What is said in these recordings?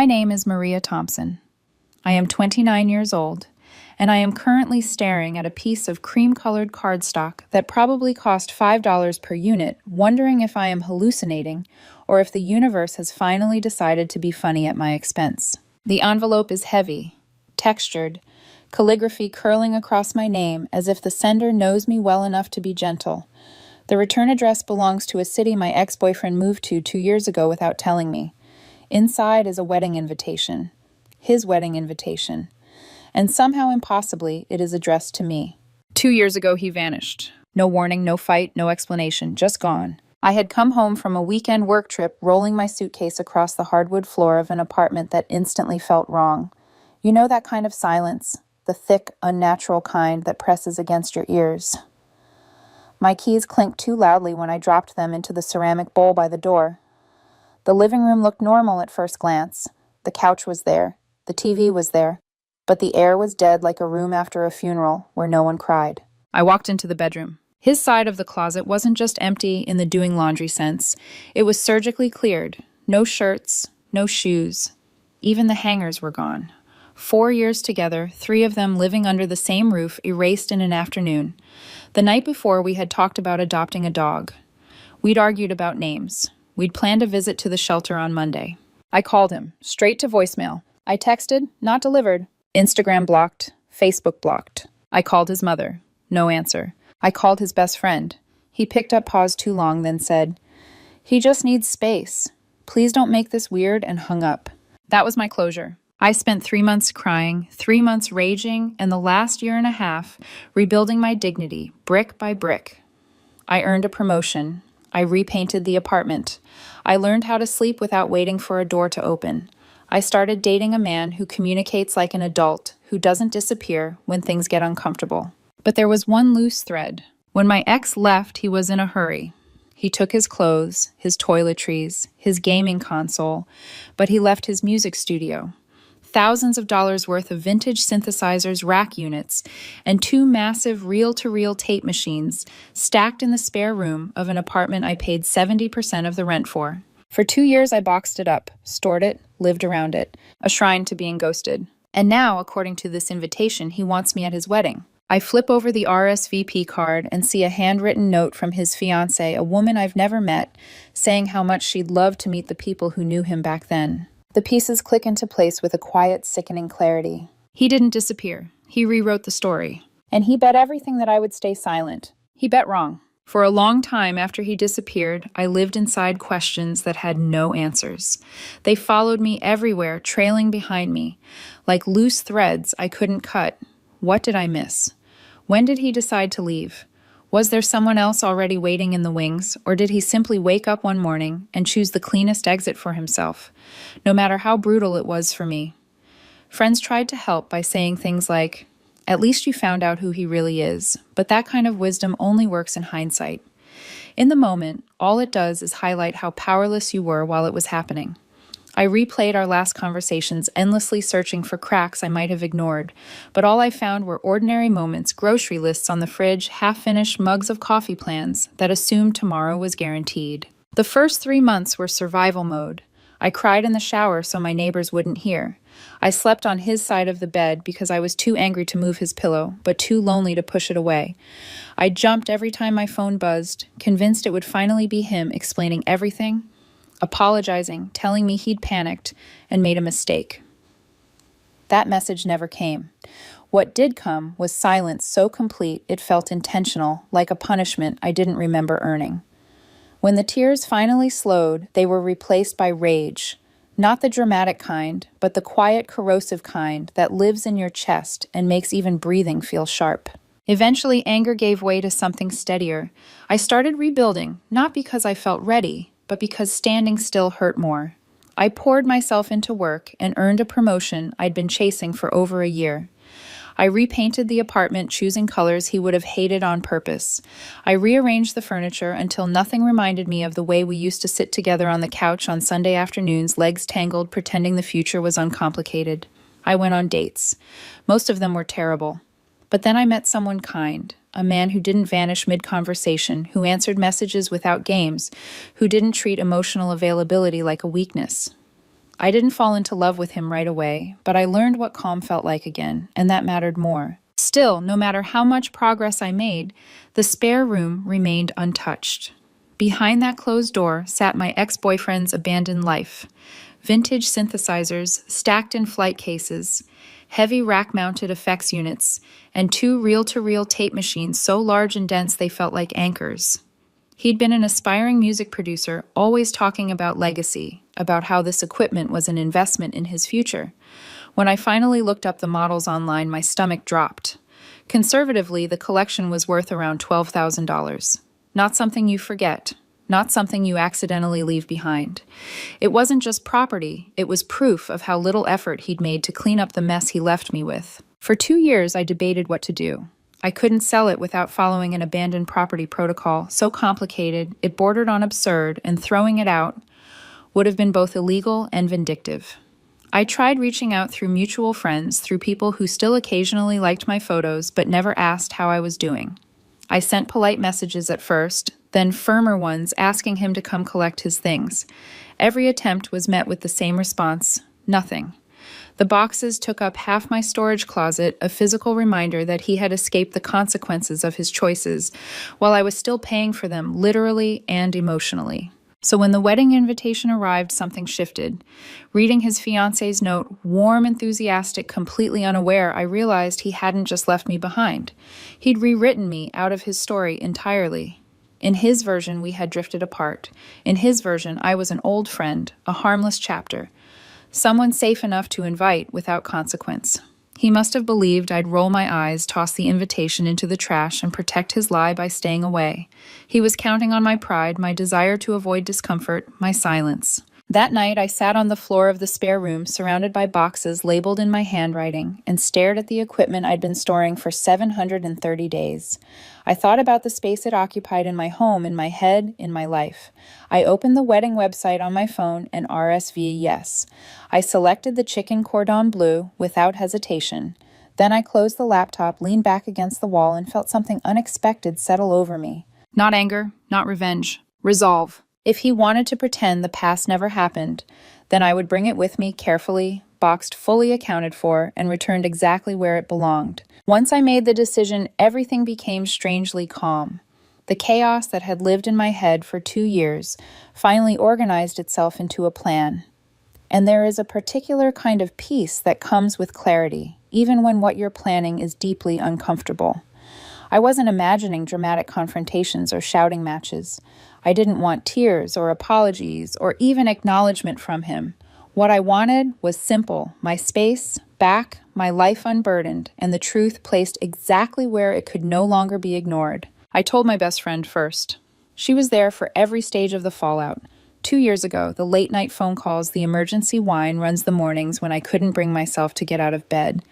My name is Maria Thompson. I am 29 years old, and I am currently staring at a piece of cream-colored cardstock that probably cost $5 per unit, wondering if I am hallucinating or if the universe has finally decided to be funny at my expense. The envelope is heavy, textured, calligraphy curling across my name as if the sender knows me well enough to be gentle. The return address belongs to a city my ex-boyfriend moved to 2 years ago without telling me. Inside is a wedding invitation. His wedding invitation. And somehow impossibly, it is addressed to me. 2 years ago, he vanished. No warning, no fight, no explanation, just gone. I had come home from a weekend work trip, rolling my suitcase across the hardwood floor of an apartment that instantly felt wrong. You know that kind of silence, the thick, unnatural kind that presses against your ears. My keys clinked too loudly when I dropped them into the ceramic bowl by the door. The living room looked normal at first glance. The couch was there. The TV was there. But the air was dead like a room after a funeral where no one cried. I walked into the bedroom. His side of the closet wasn't just empty in the doing laundry sense. It was surgically cleared. No shirts, no shoes. Even the hangers were gone. 4 years together, 3 of them living under the same roof, erased in an afternoon. The night before, we had talked about adopting a dog. We'd argued about names. We'd planned a visit to the shelter on Monday. I called him, straight to voicemail. I texted, not delivered. Instagram blocked, Facebook blocked. I called his mother. No answer. I called his best friend. He picked up, paused too long, then said, "He just needs space. Please don't make this weird," and hung up. That was my closure. I spent 3 months crying, 3 months raging, and the last year and a half rebuilding my dignity, brick by brick. I earned a promotion. I repainted the apartment. I learned how to sleep without waiting for a door to open. I started dating a man who communicates like an adult, who doesn't disappear when things get uncomfortable. But there was one loose thread. When my ex left, he was in a hurry. He took his clothes, his toiletries, his gaming console, but he left his music studio. Thousands of dollars worth of vintage synthesizers, rack units, and 2 massive reel-to-reel tape machines stacked in the spare room of an apartment I paid 70% of the rent for. For 2 years, I boxed it up, stored it, lived around it, a shrine to being ghosted. And now, according to this invitation, he wants me at his wedding. I flip over the RSVP card and see a handwritten note from his fiancée, a woman I've never met, saying how much she'd love to meet the people who knew him back then. The pieces click into place with a quiet, sickening clarity. He didn't disappear. He rewrote the story. And he bet everything that I would stay silent. He bet wrong. For a long time after he disappeared, I lived inside questions that had no answers. They followed me everywhere, trailing behind me. Like loose threads I couldn't cut. What did I miss? When did he decide to leave? Was there someone else already waiting in the wings, or did he simply wake up one morning and choose the cleanest exit for himself, no matter how brutal it was for me? Friends tried to help by saying things like, "At least you found out who he really is," but that kind of wisdom only works in hindsight. In the moment, all it does is highlight how powerless you were while it was happening. I replayed our last conversations, endlessly searching for cracks I might have ignored, but all I found were ordinary moments, grocery lists on the fridge, half-finished mugs of coffee plans that assumed tomorrow was guaranteed. The first 3 months were survival mode. I cried in the shower so my neighbors wouldn't hear. I slept on his side of the bed because I was too angry to move his pillow, but too lonely to push it away. I jumped every time my phone buzzed, convinced it would finally be him explaining everything, apologizing, telling me he'd panicked and made a mistake. That message never came. What did come was silence so complete it felt intentional, like a punishment I didn't remember earning. When the tears finally slowed, they were replaced by rage. Not the dramatic kind, but the quiet, corrosive kind that lives in your chest and makes even breathing feel sharp. Eventually, anger gave way to something steadier. I started rebuilding, not because I felt ready, but because standing still hurt more. I poured myself into work and earned a promotion I'd been chasing for over a year. I repainted the apartment, choosing colors he would have hated on purpose. I rearranged the furniture until nothing reminded me of the way we used to sit together on the couch on Sunday afternoons, legs tangled, pretending the future was uncomplicated. I went on dates. Most of them were terrible. But then I met someone kind, a man who didn't vanish mid-conversation, who answered messages without games, who didn't treat emotional availability like a weakness. I didn't fall into love with him right away, but I learned what calm felt like again, and that mattered more. Still, no matter how much progress I made, the spare room remained untouched. Behind that closed door sat my ex-boyfriend's abandoned life. Vintage synthesizers stacked in flight cases, heavy rack-mounted effects units, and 2 reel-to-reel tape machines so large and dense they felt like anchors. He'd been an aspiring music producer, always talking about legacy, about how this equipment was an investment in his future. When I finally looked up the models online, my stomach dropped. Conservatively, the collection was worth around $12,000. Not something you forget, not something you accidentally leave behind. It wasn't just property, it was proof of how little effort he'd made to clean up the mess he left me with. For 2 years, I debated what to do. I couldn't sell it without following an abandoned property protocol so complicated it bordered on absurd, and throwing it out would have been both illegal and vindictive. I tried reaching out through mutual friends, through people who still occasionally liked my photos but never asked how I was doing. I sent polite messages at first, then firmer ones asking him to come collect his things. Every attempt was met with the same response: nothing. The boxes took up half my storage closet, a physical reminder that he had escaped the consequences of his choices, while I was still paying for them literally and emotionally. So when the wedding invitation arrived, something shifted. Reading his fiancé's note, warm, enthusiastic, completely unaware, I realized he hadn't just left me behind. He'd rewritten me out of his story entirely. In his version, we had drifted apart. In his version, I was an old friend, a harmless chapter. Someone safe enough to invite without consequence. He must have believed I'd roll my eyes, toss the invitation into the trash, and protect his lie by staying away. He was counting on my pride, my desire to avoid discomfort, my silence. That night, I sat on the floor of the spare room, surrounded by boxes labeled in my handwriting, and stared at the equipment I'd been storing for 730 days. I thought about the space it occupied in my home, in my head, in my life. I opened the wedding website on my phone and RSV'd yes. I selected the chicken cordon bleu without hesitation. Then I closed the laptop, leaned back against the wall, and felt something unexpected settle over me. Not anger, not revenge. Resolve. If he wanted to pretend the past never happened, then I would bring it with me carefully, boxed, fully accounted for, and returned exactly where it belonged. Once I made the decision, everything became strangely calm. The chaos that had lived in my head for 2 years finally organized itself into a plan. And there is a particular kind of peace that comes with clarity, even when what you're planning is deeply uncomfortable. I wasn't imagining dramatic confrontations or shouting matches. I didn't want tears or apologies or even acknowledgement from him. What I wanted was simple: my space back, my life unburdened, and the truth placed exactly where it could no longer be ignored. I told my best friend first. She was there for every stage of the fallout. 2 years ago, the late-night phone calls, the emergency wine runs the mornings when I couldn't bring myself to get out of bed.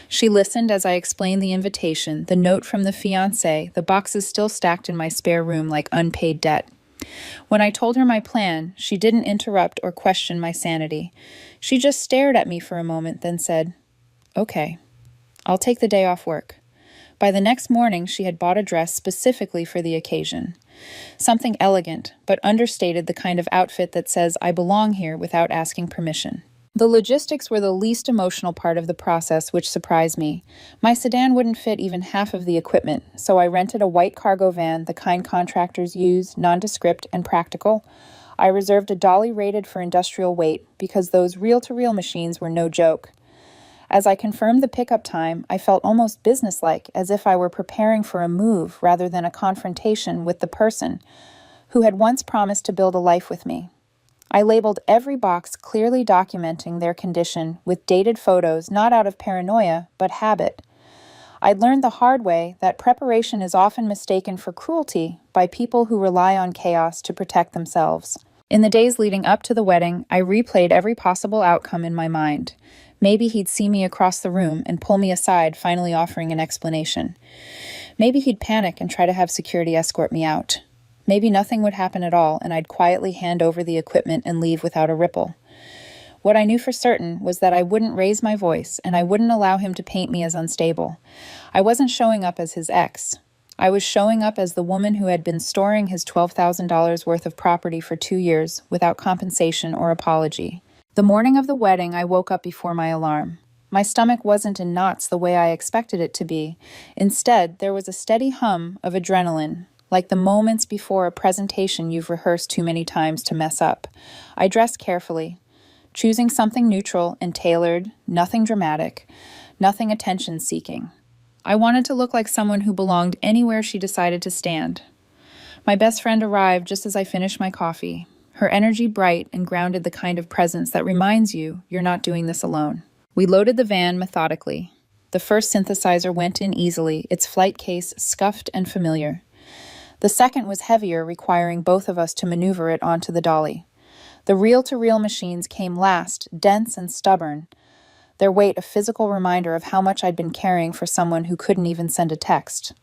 She listened as I explained the invitation, the note from the fiancé, the boxes still stacked in my spare room like unpaid debt. When I told her my plan, she didn't interrupt or question my sanity. She just stared at me for a moment, then said, "Okay, I'll take the day off work." By the next morning, she had bought a dress specifically for the occasion. Something elegant, but understated, the kind of outfit that says I belong here without asking permission. The logistics were the least emotional part of the process, which surprised me. My sedan wouldn't fit even half of the equipment, so I rented a white cargo van, the kind contractors use, nondescript and practical. I reserved a dolly rated for industrial weight, because those reel-to-reel machines were no joke. As I confirmed the pickup time, I felt almost businesslike, as if I were preparing for a move rather than a confrontation with the person who had once promised to build a life with me. I labeled every box, clearly documenting their condition with dated photos, not out of paranoia, but habit. I'd learned the hard way that preparation is often mistaken for cruelty by people who rely on chaos to protect themselves. In the days leading up to the wedding, I replayed every possible outcome in my mind. Maybe he'd see me across the room and pull me aside, finally offering an explanation. Maybe he'd panic and try to have security escort me out. Maybe nothing would happen at all, and I'd quietly hand over the equipment and leave without a ripple. What I knew for certain was that I wouldn't raise my voice, and I wouldn't allow him to paint me as unstable. I wasn't showing up as his ex. I was showing up as the woman who had been storing his $12,000 worth of property for 2 years without compensation or apology. The morning of the wedding, I woke up before my alarm. My stomach wasn't in knots the way I expected it to be. Instead, there was a steady hum of adrenaline, like the moments before a presentation you've rehearsed too many times to mess up. I dressed carefully, choosing something neutral and tailored, nothing dramatic, nothing attention-seeking. I wanted to look like someone who belonged anywhere she decided to stand. My best friend arrived just as I finished my coffee, her energy bright and grounded, the kind of presence that reminds you you're not doing this alone. We loaded the van methodically. The first synthesizer went in easily, its flight case scuffed and familiar. The second was heavier, requiring both of us to maneuver it onto the dolly. The reel-to-reel machines came last, dense and stubborn, their weight a physical reminder of how much I'd been carrying for someone who couldn't even send a text.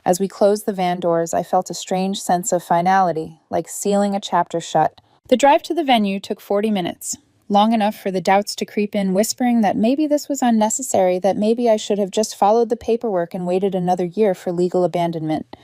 As we closed the van doors, I felt a strange sense of finality, like sealing a chapter shut. The drive to the venue took 40 minutes. Long enough for the doubts to creep in, whispering that maybe this was unnecessary, that maybe I should have just followed the paperwork and waited another year for legal abandonment.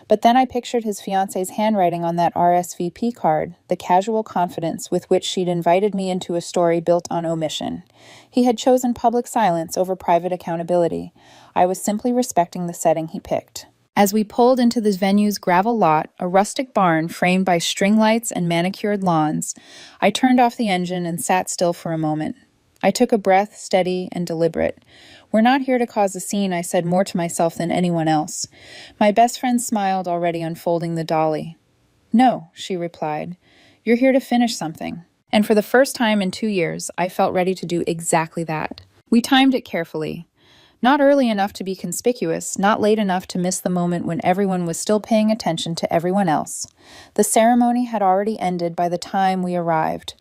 But then I pictured his fiancé's handwriting on that RSVP card, the casual confidence with which she'd invited me into a story built on omission. He had chosen public silence over private accountability. I was simply respecting the setting he picked. As we pulled into the venue's gravel lot, a rustic barn framed by string lights and manicured lawns, I turned off the engine and sat still for a moment. I took a breath, steady and deliberate. We're not here to cause a scene, I said more to myself than anyone else. My best friend smiled, already unfolding the dolly. No, she replied. You're here to finish something. And for the first time in 2 years, I felt ready to do exactly that. We timed it carefully. Not early enough to be conspicuous, not late enough to miss the moment when everyone was still paying attention to everyone else. The ceremony had already ended by the time we arrived,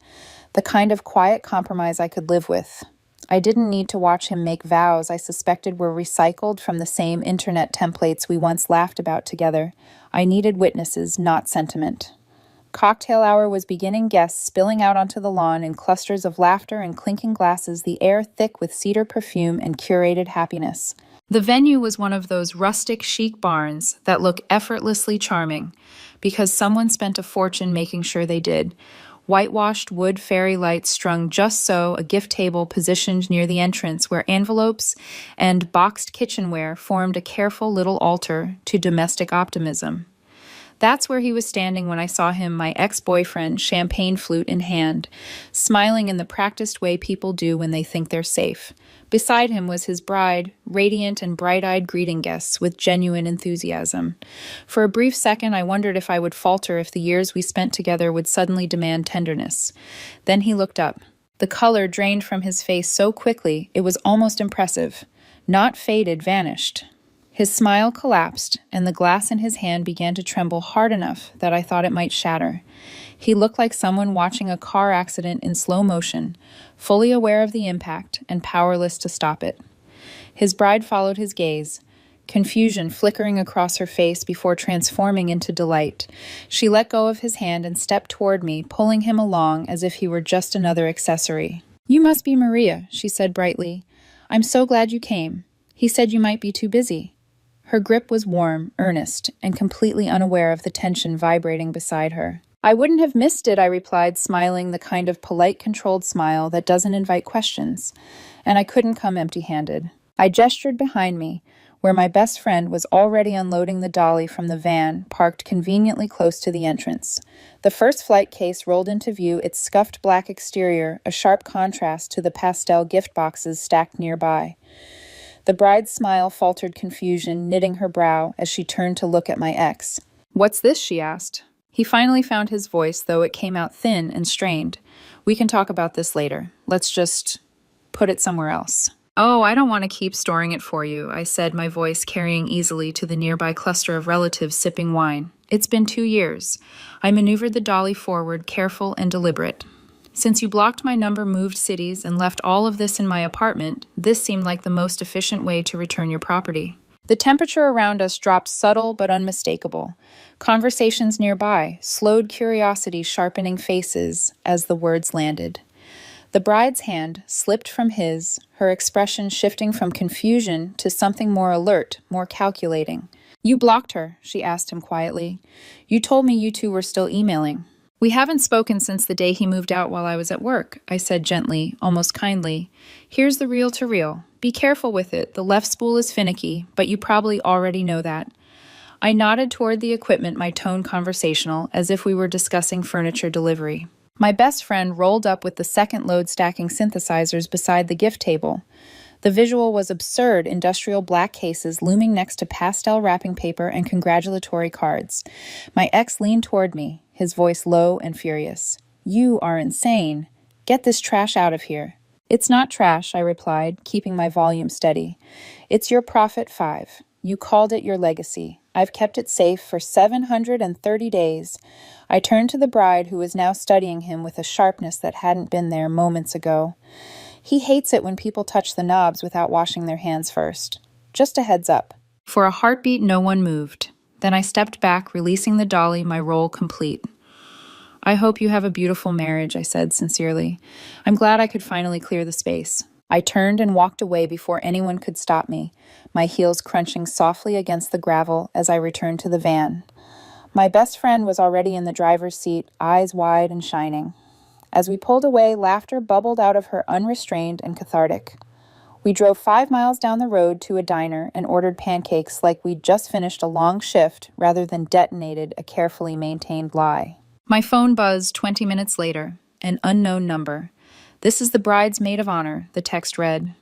the kind of quiet compromise I could live with. I didn't need to watch him make vows I suspected were recycled from the same internet templates we once laughed about together. I needed witnesses, not sentiment. Cocktail hour was beginning, guests spilling out onto the lawn in clusters of laughter and clinking glasses, the air thick with cedar perfume and curated happiness. The venue was one of those rustic, chic barns that look effortlessly charming because someone spent a fortune making sure they did. Whitewashed wood fairy lights strung just so, a gift table positioned near the entrance where envelopes and boxed kitchenware formed a careful little altar to domestic optimism. That's where he was standing when I saw him, my ex-boyfriend, champagne flute in hand, smiling in the practiced way people do when they think they're safe. Beside him was his bride, radiant and bright-eyed greeting guests with genuine enthusiasm. For a brief second, I wondered if I would falter if the years we spent together would suddenly demand tenderness. Then he looked up. The color drained from his face so quickly, it was almost impressive. Not faded, vanished. His smile collapsed, and the glass in his hand began to tremble hard enough that I thought it might shatter. He looked like someone watching a car accident in slow motion, fully aware of the impact and powerless to stop it. His bride followed his gaze, confusion flickering across her face before transforming into delight. She let go of his hand and stepped toward me, pulling him along as if he were just another accessory. "You must be Maria," she said brightly. "I'm so glad you came. He said you might be too busy." Her grip was warm, earnest, and completely unaware of the tension vibrating beside her. "I wouldn't have missed it," I replied, smiling the kind of polite, controlled smile that doesn't invite questions. And I couldn't come empty-handed. I gestured behind me, where my best friend was already unloading the dolly from the van, parked conveniently close to the entrance. The first flight case rolled into view, its scuffed black exterior, a sharp contrast to the pastel gift boxes stacked nearby. The bride's smile faltered confusion, knitting her brow as she turned to look at my ex. "What's this?" she asked. He finally found his voice, though it came out thin and strained. "We can talk about this later. Let's just put it somewhere else." "Oh, I don't want to keep storing it for you," I said, my voice carrying easily to the nearby cluster of relatives sipping wine. "It's been 2 years. I maneuvered the dolly forward, careful and deliberate. Since you blocked my number, moved cities, and left all of this in my apartment, this seemed like the most efficient way to return your property." The temperature around us dropped, subtle but unmistakable. Conversations nearby, slowed curiosity sharpening faces as the words landed. The bride's hand slipped from his, her expression shifting from confusion to something more alert, more calculating. "You blocked her," she asked him quietly. "You told me you two were still emailing." We haven't spoken since the day he moved out while I was at work, I said gently, almost kindly. Here's the reel to reel. Be careful with it. The left spool is finicky, but you probably already know that. I nodded toward the equipment, my tone conversational, as if we were discussing furniture delivery. My best friend rolled up with the second load stacking synthesizers beside the gift table. The visual was absurd, industrial black cases looming next to pastel wrapping paper and congratulatory cards. My ex leaned toward me, his voice low and furious. You are insane. Get this trash out of here. It's not trash, I replied, keeping my volume steady. It's your Prophet 5. You called it your legacy. I've kept it safe for 730 days. I turned to the bride, who was now studying him with a sharpness that hadn't been there moments ago. He hates it when people touch the knobs without washing their hands first. Just a heads up. For a heartbeat, no one moved. Then I stepped back, releasing the dolly, my role complete. I hope you have a beautiful marriage, I said sincerely. I'm glad I could finally clear the space. I turned and walked away before anyone could stop me, my heels crunching softly against the gravel as I returned to the van. My best friend was already in the driver's seat, eyes wide and shining. As we pulled away, laughter bubbled out of her, unrestrained and cathartic. We drove 5 miles down the road to a diner and ordered pancakes like we'd just finished a long shift rather than detonated a carefully maintained lie. My phone buzzed 20 minutes later, an unknown number. This is the bride's maid of honor, the text read.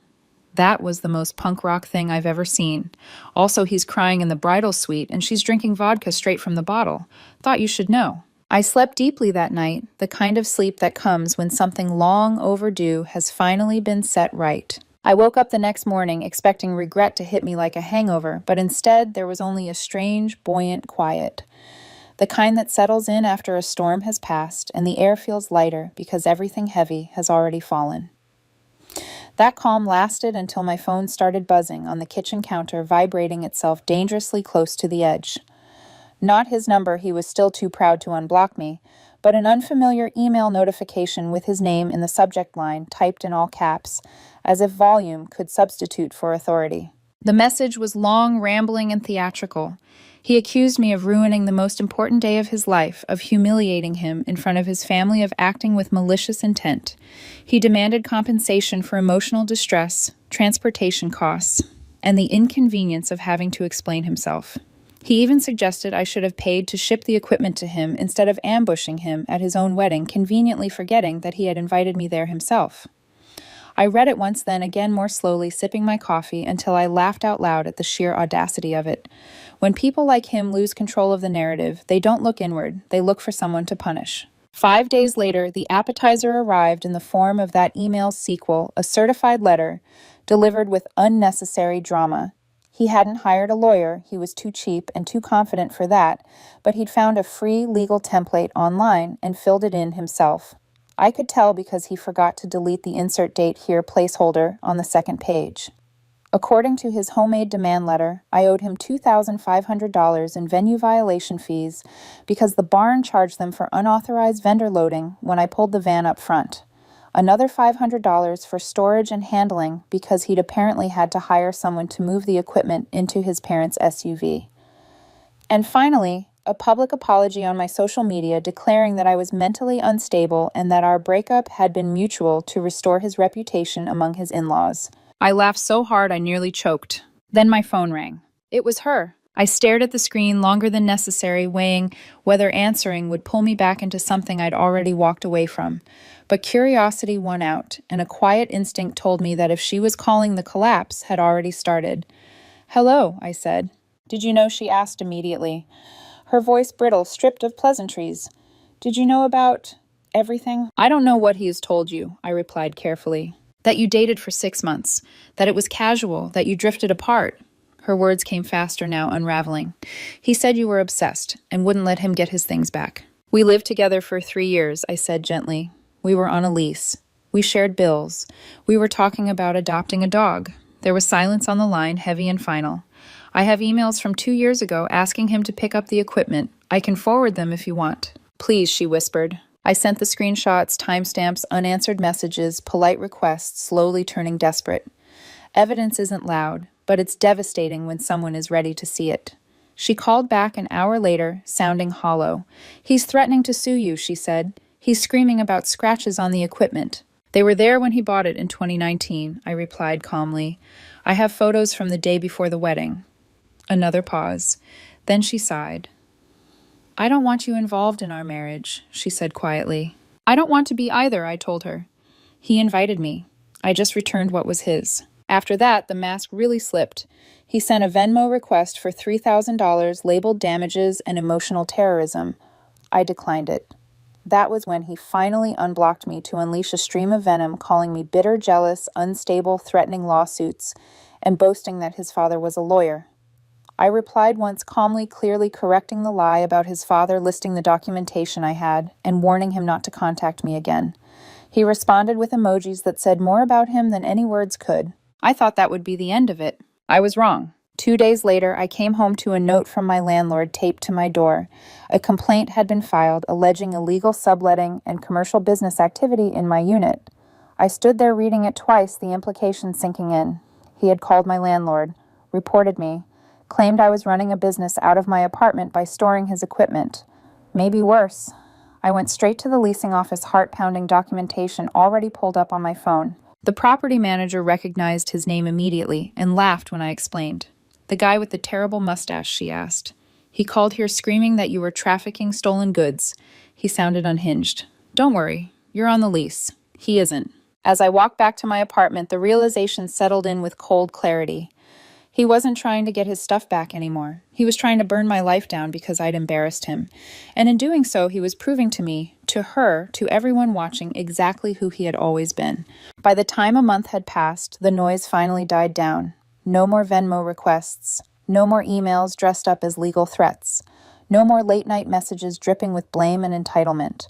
That was the most punk rock thing I've ever seen. Also, he's crying in the bridal suite and she's drinking vodka straight from the bottle. Thought you should know. I slept deeply that night, the kind of sleep that comes when something long overdue has finally been set right. I woke up the next morning expecting regret to hit me like a hangover, but instead there was only a strange, buoyant quiet. The kind that settles in after a storm has passed and the air feels lighter because everything heavy has already fallen. That calm lasted until my phone started buzzing on the kitchen counter, vibrating itself dangerously close to the edge. Not his number, he was still too proud to unblock me, but an unfamiliar email notification with his name in the subject line typed in all caps, as if volume could substitute for authority. The message was long, rambling, and theatrical. He accused me of ruining the most important day of his life, of humiliating him in front of his family, of acting with malicious intent. He demanded compensation for emotional distress, transportation costs, and the inconvenience of having to explain himself. He even suggested I should have paid to ship the equipment to him instead of ambushing him at his own wedding, conveniently forgetting that he had invited me there himself. I read it once, then again more slowly, sipping my coffee until I laughed out loud at the sheer audacity of it. When people like him lose control of the narrative, they don't look inward, they look for someone to punish. 5 days later, the appetizer arrived in the form of that email's sequel, a certified letter, delivered with unnecessary drama. He hadn't hired a lawyer, he was too cheap and too confident for that, but he'd found a free legal template online and filled it in himself. I could tell because he forgot to delete the insert date here placeholder on the second page. According to his homemade demand letter, I owed him $2,500 in venue violation fees because the barn charged them for unauthorized vendor loading when I pulled the van up front. Another $500 for storage and handling because he'd apparently had to hire someone to move the equipment into his parents' SUV. And finally, a public apology on my social media declaring that I was mentally unstable and that our breakup had been mutual to restore his reputation among his in-laws. I laughed so hard I nearly choked. Then my phone rang. It was her. I stared at the screen longer than necessary, weighing whether answering would pull me back into something I'd already walked away from. But curiosity won out, and a quiet instinct told me that if she was calling, the collapse had already started. "Hello," I said. "Did you know?" she asked immediately. Her voice brittle, stripped of pleasantries. "Did you know about everything?" "I don't know what he has told you," I replied carefully. "That you dated for 6 months, that it was casual, that you drifted apart." Her words came faster now, unraveling. "He said you were obsessed and wouldn't let him get his things back." "We lived together for 3 years," I said gently. "We were on a lease. We shared bills. We were talking about adopting a dog." There was silence on the line, heavy and final. "I have emails from 2 years ago asking him to pick up the equipment. I can forward them if you want." "Please," she whispered. I sent the screenshots, timestamps, unanswered messages, polite requests, slowly turning desperate. Evidence isn't loud, but it's devastating when someone is ready to see it. She called back an hour later, sounding hollow. "He's threatening to sue you," she said. "He's screaming about scratches on the equipment." "They were there when he bought it in 2019, I replied calmly. "I have photos from the day before the wedding." Another pause. Then she sighed. "I don't want you involved in our marriage," she said quietly. "I don't want to be either," I told her. "He invited me. I just returned what was his." After that, the mask really slipped. He sent a Venmo request for $3,000 labeled damages and emotional terrorism. I declined it. That was when he finally unblocked me to unleash a stream of venom, calling me bitter, jealous, unstable, threatening lawsuits, and boasting that his father was a lawyer. I replied once calmly, clearly correcting the lie about his father, listing the documentation I had, and warning him not to contact me again. He responded with emojis that said more about him than any words could. I thought that would be the end of it. I was wrong. 2 days later, I came home to a note from my landlord taped to my door. A complaint had been filed alleging illegal subletting and commercial business activity in my unit. I stood there reading it twice, the implications sinking in. He had called my landlord, reported me, claimed I was running a business out of my apartment by storing his equipment. Maybe worse. I went straight to the leasing office, heart-pounding documentation already pulled up on my phone. The property manager recognized his name immediately and laughed when I explained. "The guy with the terrible mustache," she asked. "He called here screaming that you were trafficking stolen goods." He sounded unhinged. "Don't worry, you're on the lease. He isn't." As I walked back to my apartment, the realization settled in with cold clarity. He wasn't trying to get his stuff back anymore. He was trying to burn my life down because I'd embarrassed him. And in doing so, he was proving to me, to her, to everyone watching, exactly who he had always been. By the time a month had passed, the noise finally died down. No more Venmo requests. No more emails dressed up as legal threats. No more late-night messages dripping with blame and entitlement.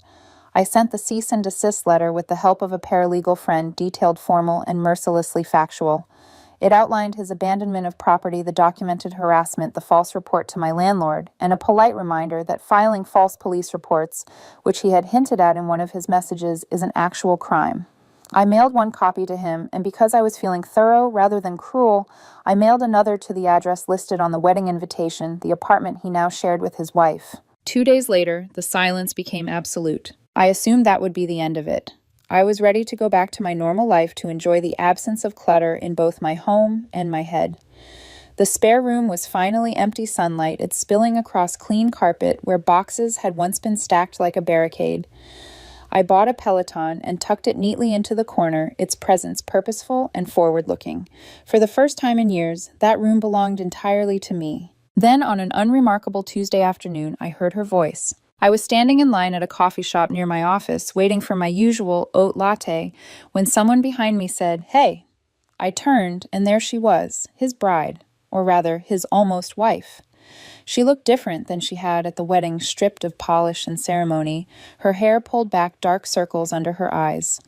I sent the cease and desist letter with the help of a paralegal friend, detailed, formal, and mercilessly factual. It outlined his abandonment of property, the documented harassment, the false report to my landlord, and a polite reminder that filing false police reports, which he had hinted at in one of his messages, is an actual crime. I mailed one copy to him, and because I was feeling thorough rather than cruel, I mailed another to the address listed on the wedding invitation, the apartment he now shared with his wife. 2 days later, the silence became absolute. I assumed that would be the end of it. I was ready to go back to my normal life to enjoy the absence of clutter in both my home and my head. The spare room was finally empty sunlight, it spilling across clean carpet where boxes had once been stacked like a barricade. I bought a Peloton and tucked it neatly into the corner, its presence purposeful and forward-looking. For the first time in years, that room belonged entirely to me. Then, on an unremarkable Tuesday afternoon, I heard her voice. I was standing in line at a coffee shop near my office, waiting for my usual oat latte, when someone behind me said, "Hey." I turned, and there she was, his bride, or rather, his almost wife. She looked different than she had at the wedding, stripped of polish and ceremony, her hair pulled back, dark circles under her eyes.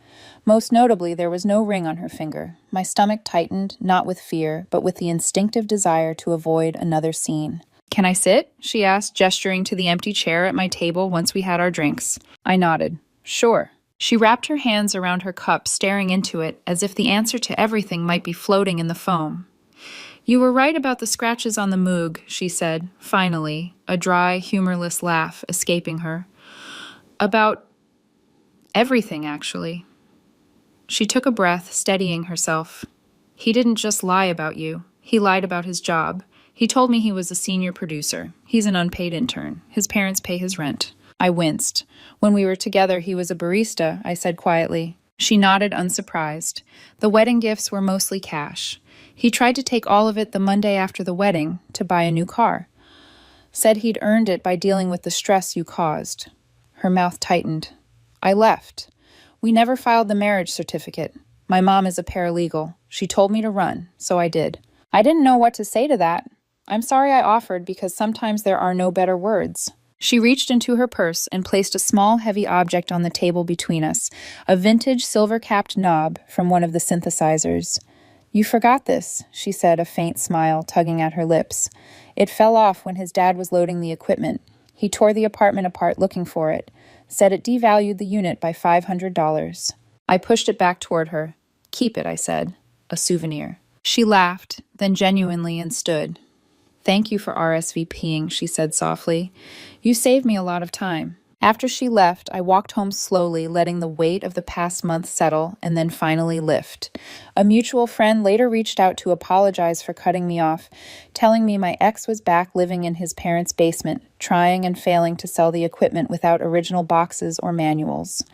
Most notably, there was no ring on her finger. My stomach tightened, not with fear, but with the instinctive desire to avoid another scene. "Can I sit?" she asked, gesturing to the empty chair at my table once we had our drinks. I nodded. "Sure." She wrapped her hands around her cup, staring into it, as if the answer to everything might be floating in the foam. "You were right about the scratches on the Moog," she said, finally, a dry, humorless laugh escaping her. "About everything, actually." She took a breath, steadying herself. "He didn't just lie about you. He lied about his job. He told me he was a senior producer. He's an unpaid intern. His parents pay his rent." I winced. "When we were together, he was a barista," I said quietly. She nodded, unsurprised. "The wedding gifts were mostly cash. He tried to take all of it the Monday after the wedding to buy a new car. Said he'd earned it by dealing with the stress you caused." Her mouth tightened. I left. We never filed the marriage certificate. My mom is a paralegal. She told me to run, so I did. I didn't know what to say to that. I'm sorry I offered because sometimes there are no better words. She reached into her purse and placed a small, heavy object on the table between us, a vintage silver-capped knob from one of the synthesizers. "You forgot this," she said, a faint smile tugging at her lips. "It fell off when his dad was loading the equipment. He tore the apartment apart looking for it. Said it devalued the unit by $500. I pushed it back toward her. "Keep it," I said. "A souvenir." She laughed, then genuinely, and stood. "Thank you for RSVPing," she said softly. "You saved me a lot of time." After she left, I walked home slowly, letting the weight of the past month settle and then finally lift. A mutual friend later reached out to apologize for cutting me off, telling me my ex was back living in his parents' basement, trying and failing to sell the equipment without original boxes or manuals.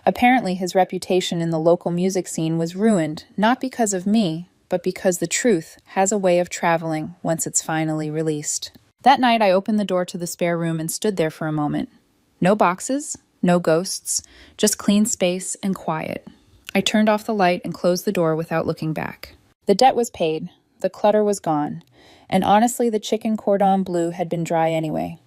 Apparently, his reputation in the local music scene was ruined, not because of me, but because the truth has a way of traveling once it's finally released. That night, I opened the door to the spare room and stood there for a moment. No boxes, no ghosts, just clean space and quiet. I turned off the light and closed the door without looking back. The debt was paid, the clutter was gone, and honestly, the chicken cordon bleu had been dry anyway.